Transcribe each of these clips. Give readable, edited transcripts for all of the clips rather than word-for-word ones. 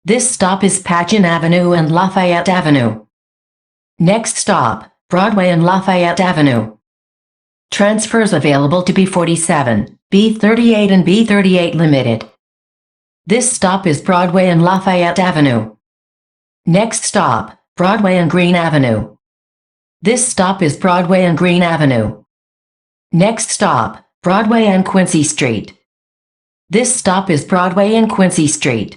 This stop is Pageant Avenue and Lafayette Avenue. Next stop, Broadway and Lafayette Avenue. Transfers available to B47, B38 and B38 Limited. This stop is Broadway and Lafayette Avenue. Next stop, Broadway and Green Avenue. This stop is Broadway and Green Avenue. Next stop, Broadway and Quincy Street. This stop is Broadway and Quincy Street.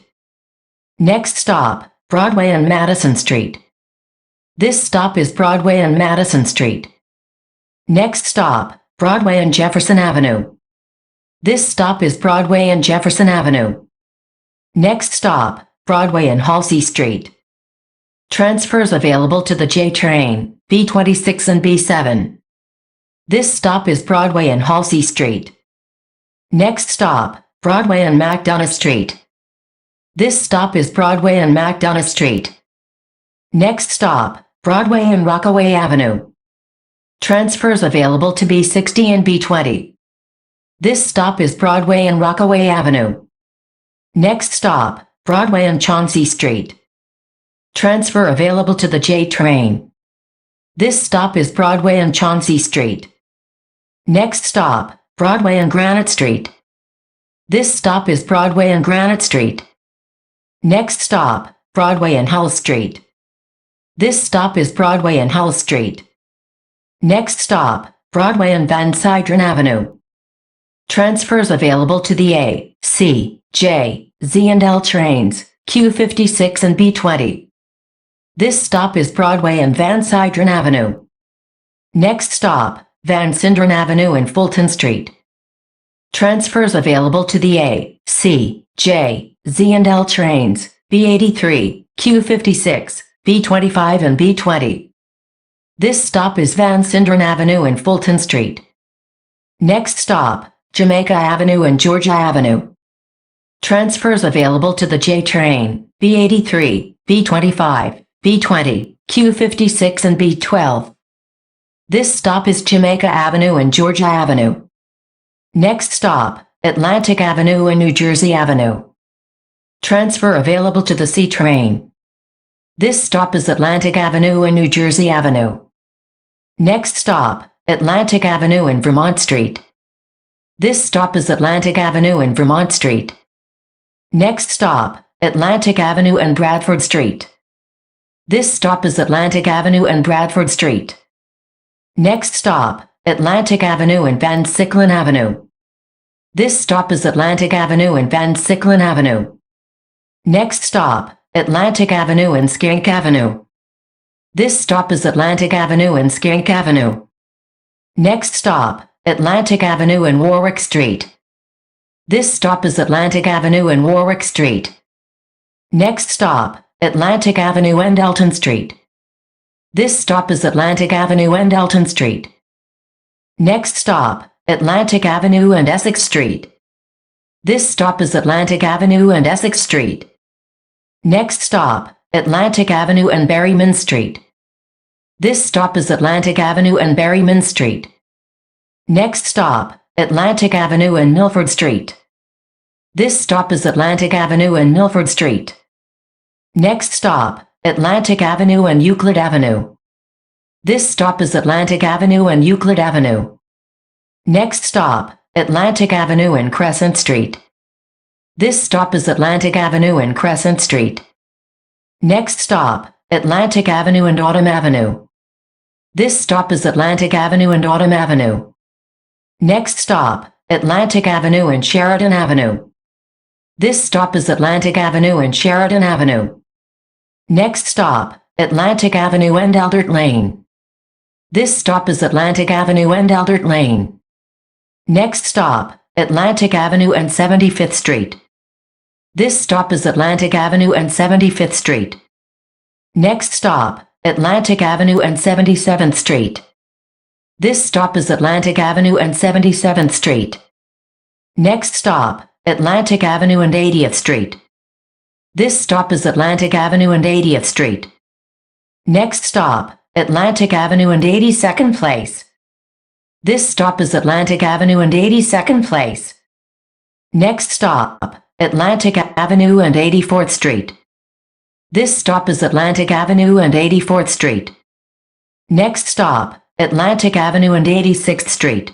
Next stop, Broadway and Madison Street. This stop is Broadway and Madison Street. Next stop, Broadway and Jefferson Avenue. This stop is Broadway and Jefferson Avenue. Next stop, Broadway and Halsey Street. Transfers available to the J train, B26 and B7. This stop is Broadway and Halsey Street. Next stop, Broadway and McDonough Street. This stop is Broadway and McDonough Street. Next stop, Broadway and Rockaway Avenue. Transfers available to B60 and B20. This stop is Broadway and Rockaway Avenue. Next stop, Broadway and Chauncey Street. Transfer available to the J train. This stop is Broadway and Chauncey Street. Next stop, Broadway and Granite Street. This stop is Broadway and Granite Street. Next stop, Broadway and Hull Street. This stop is Broadway and Hull Street. Next stop, Broadway and Van Syderen Avenue. Transfers available to the A, C, J, Z and L trains, Q56 and B20. This stop is Broadway and Van Syderen Avenue. Next stop, Van Sinderen Avenue and Fulton Street. Transfers available to the A, C, J, Z and L trains, B83, Q56, B25 and B20. This stop is Van Sinderen Avenue and Fulton Street. Next stop, Jamaica Avenue and Georgia Avenue. Transfers available to the J train, B83, B25, B20, Q56 and B12. This stop is Jamaica Avenue and Georgia Avenue. Next stop, Atlantic Avenue and New Jersey Avenue. Transfer available to the C train. This stop is Atlantic Avenue and New Jersey Avenue. Next stop, Atlantic Avenue and Vermont Street. This stop is Atlantic Avenue and Vermont Street. Next stop, Atlantic Avenue and Bradford Street. This stop is Atlantic Avenue and Bradford Street. Next stop, Atlantic Avenue and Van Siclen Avenue. This stop is Atlantic Avenue and Van Siclen Avenue. Next stop, Atlantic Avenue and Skink Avenue. This stop is Atlantic Avenue and Skink Avenue. Next stop, Atlantic Avenue and Warwick Street. This stop is Atlantic Avenue and Warwick Street. Next stop, Atlantic Avenue and Elton Street. This stop is Atlantic Avenue and Elton Street. Next stop, Atlantic Avenue and Essex Street. This stop is Atlantic Avenue and Essex Street. Next stop, Atlantic Avenue and Berryman Street. This stop is Atlantic Avenue and Berryman Street. Next stop, Atlantic Avenue and Milford Street. This stop is Atlantic Avenue and Milford Street. Next stop, Atlantic Avenue and Euclid Avenue. This stop is Atlantic Avenue and Euclid Avenue. Next stop, Atlantic Avenue and Crescent Street. This stop is Atlantic Avenue and Crescent Street. Next stop, Atlantic Avenue and Autumn Avenue. This stop is Atlantic Avenue and Autumn Avenue. Next stop, Atlantic Avenue and Sheridan Avenue. This stop is Atlantic Avenue and Sheridan Avenue. Next stop, Atlantic Avenue and Eldert Lane. This stop is Atlantic Avenue and Eldert Lane. Next stop, Atlantic Avenue and 75th Street. This stop is Atlantic Avenue and 75th Street. Next stop, Atlantic Avenue and 77th Street. This stop is Atlantic Avenue and 77th Street. Next stop, Atlantic Avenue and 80th Street. This stop is Atlantic Avenue and 80th Street. Next stop, Atlantic Avenue and 82nd Place. This stop is Atlantic Avenue and 82nd Place. Next stop, Atlantic Avenue and 84th Street. This stop is Atlantic Avenue and 84th Street. Next stop, Atlantic Avenue and 86th Street.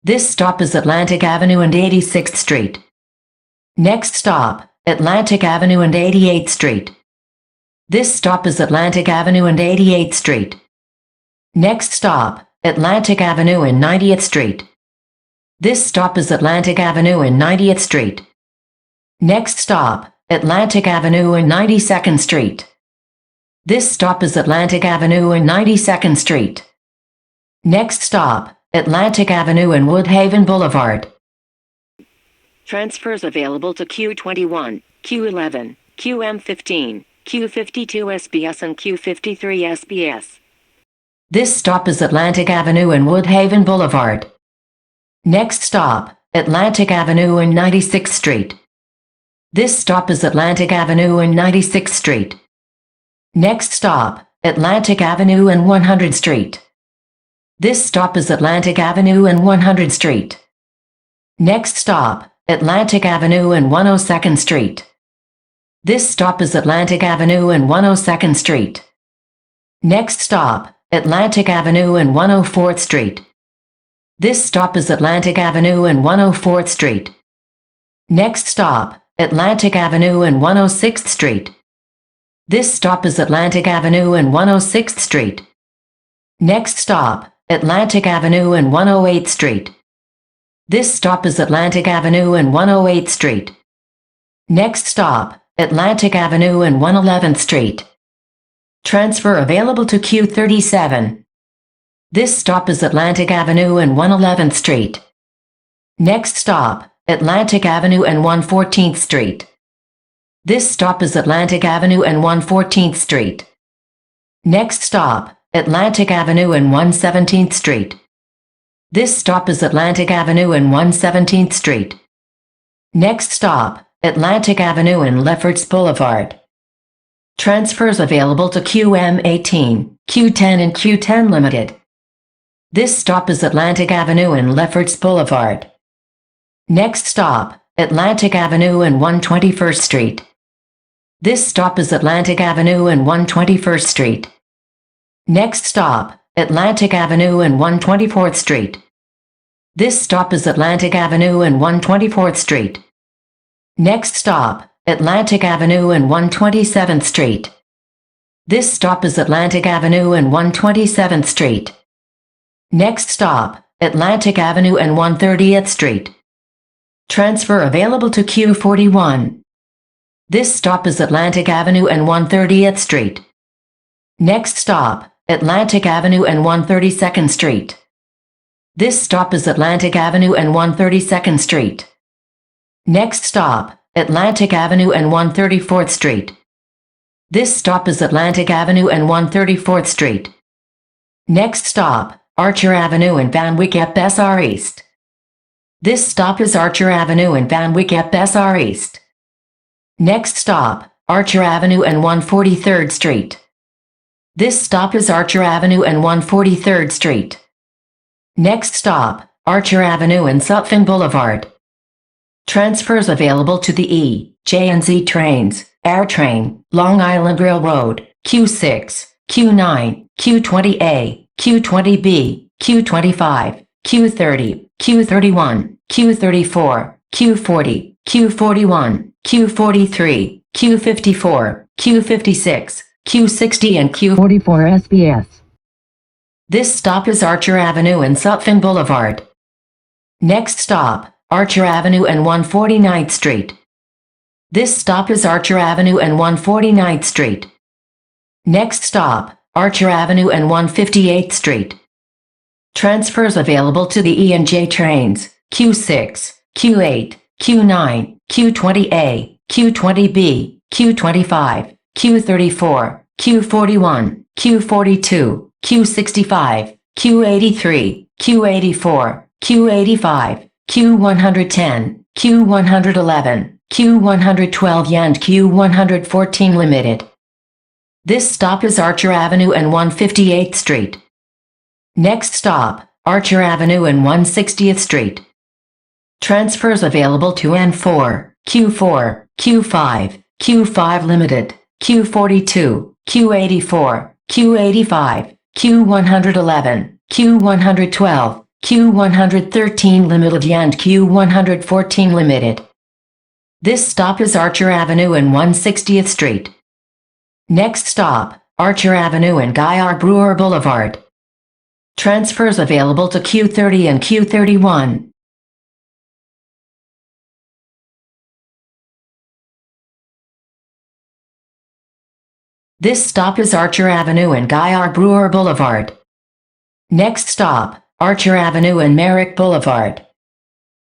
This stop is Atlantic Avenue and 86th Street. Next stop, Atlantic Avenue and 88th Street. This stop is Atlantic Avenue and 88th Street. Next stop, Atlantic Avenue and 90th Street. This stop is Atlantic Avenue and 90th Street. Next stop, Atlantic Avenue and 92nd Street. This stop is Atlantic Avenue and 92nd Street. Next stop, Atlantic Avenue and Woodhaven Boulevard. Transfers available to Q21, Q11, QM15, Q52 SBS and Q53 SBS. This stop is Atlantic Avenue and Woodhaven Boulevard. Next stop, Atlantic Avenue and 96th Street. This stop is Atlantic Avenue and 96th Street. Next stop, Atlantic Avenue and 100th Street. This stop is Atlantic Avenue and 100th Street. Next stop, Atlantic Avenue and 102nd Street. This stop is Atlantic Avenue and 102nd Street. Next stop, Atlantic Avenue and 104th Street. This stop is Atlantic Avenue and 104th Street. Next stop, Atlantic Avenue and 106th Street. This stop is Atlantic Avenue and 106th Street. Next stop, Atlantic Avenue and 108th Street. This stop is Atlantic Avenue and 108th Street. Next stop, Atlantic Avenue and 111th Street. Transfer available to Q37. This stop is Atlantic Avenue and 111th Street. Next stop, Atlantic Avenue and 114th Street. This stop is Atlantic Avenue and 114th Street. Next stop, Atlantic Avenue and 117th Street. This stop is Atlantic Avenue and 117th Street. Next stop, Atlantic Avenue and Lefferts Boulevard. Transfers available to QM18, Q10 and Q10 Limited. This stop is Atlantic Avenue and Lefferts Boulevard. Next stop, Atlantic Avenue and 121st Street. This stop is Atlantic Avenue and 121st Street. Next stop, Atlantic Avenue and 124th Street. This stop is Atlantic Avenue and 124th Street. Next stop, Atlantic Avenue and 127th Street. This stop is Atlantic Avenue and 127th Street. Next stop, Atlantic Avenue and 130th Street. Transfer available to Q41. This stop is Atlantic Avenue and 130th Street. Next stop, Atlantic Avenue and 132nd Street. This stop is Atlantic Avenue and 132nd Street. Next stop, Atlantic Avenue and 134th Street. This stop is Atlantic Avenue and 134th Street. Next stop, Archer Avenue and Van Wyck at Besar East. This stop is Archer Avenue and Van Wyck at Besar East. Next stop, Archer Avenue and 143rd Street. This stop is Archer Avenue and 143rd Street. Next stop, Archer Avenue and Sutphin Boulevard. Transfers available to the E, J and Z trains, AirTrain, Long Island Railroad, Q6, Q9, Q20A, Q20B, Q25, Q30, Q31, Q34, Q40, Q41, Q43, Q54, Q56, Q60 and Q44 SBS. This stop is Archer Avenue and Sutphin Boulevard. Next stop, Archer Avenue and 149th Street. This stop is Archer Avenue and 149th Street. Next stop, Archer Avenue and 158th Street. Transfers available to the E and J trains, Q6, Q8, Q9, Q20A, Q20B, Q25, Q34, Q41, Q42, Q65, Q83, Q84, Q85, Q110, Q111, Q112 and Q114 Limited. This stop is Archer Avenue and 158th Street. Next stop, Archer Avenue and 160th Street. Transfers available to N4, Q4, Q5, Q5 Limited. Q42, Q84, Q85, Q111, Q112, Q113 Limited and Q114 Limited. This stop is Archer Avenue and 160th Street. Next stop, Archer Avenue and Guy R. Brewer Boulevard. Transfers available to Q30 and Q31. This stop is Archer Avenue and Guy R. Brewer Boulevard. Next stop, Archer Avenue and Merrick Boulevard.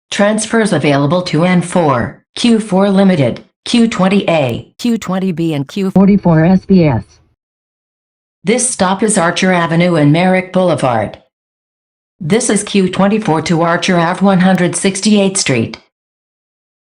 Transfers available to N4, Q4 Limited, Q20A, Q20B and Q44 SBS. This stop is Archer Avenue and Merrick Boulevard. This is Q24 to Archer Ave 168th Street.